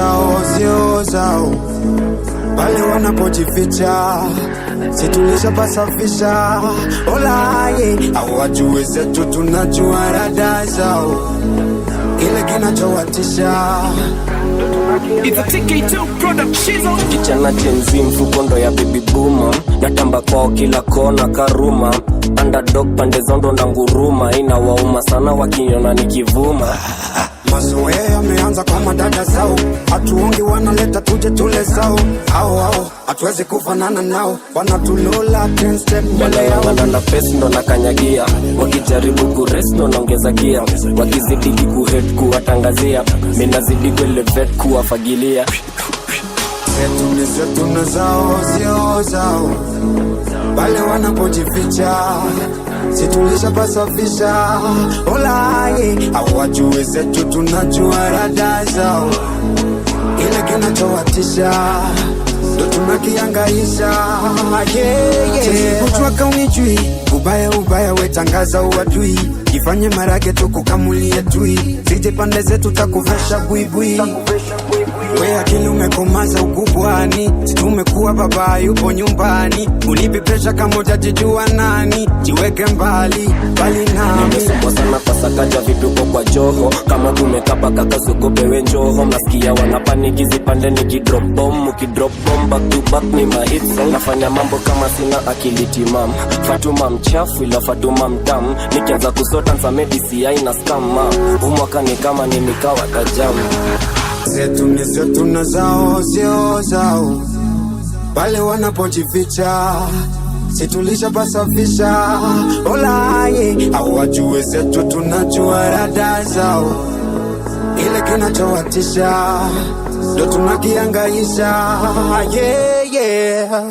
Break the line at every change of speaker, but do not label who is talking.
zao sio zao, pale wanapojificha situlisha pasafisha. Olaye hawajui zetu tunajua rada zao, ile kinachowatisha.
It's a TK2 production.
Kichana chenzi mfukondo ya baby boomer, natamba kwao kila kona karuma. Underdog pande zondo na nguruma, inawauma sana wakiniona nikivuma.
Mazoea yameanza kwa madada zao, hatuongi wanaleta tuje tule zao. Hao hatuwezi kufanana nao, wanatulola 10 step mbele yao.
Wananda face ndo nakanyagia, wakijaribu kurest ndo naongeza gia. Wakizidi kuhead kuwatangazia, mina zidi kuelevate kuwafagilia.
Zetu na zao sio zao, pale wanapojificha situlisha pasafisha. Olaye hawajui zetu tunajua rada zao, ile kinachowatisha ndo tunakiangaisha. Kujua kaunijui, ubaya wetangaza uadui. Jifanye marage tukukamulie tui, sije pande zetu takuvesha buibui. We akili umekomaza ukubwani, situmekuwa baba yupo nyumbani. Unipi presha kama ujajijua nani, jiweke mbali nami.
Nimesukwa sana kwa sakaja vipipo kwa joho, kama tumekapa kaka sukope we njoho. Nasikia wanapaniki zipande nikidrop bomb, ukidrop bomb back to back ni mahit song. Nafanya mambo kama sina akili timam, Fatuma mchafu ila Fatuma mtam. Nikianza kusota nsame DCI na scamma, umwaka ni kama ni mikawa tajamu.
Zetu na zao sio zao, pale wanapojificha situlisha pasafisha. Olaye hawajui zetu tunajua rada zao, ile kinachowatisha ndo tunakiangaisha. Yeah.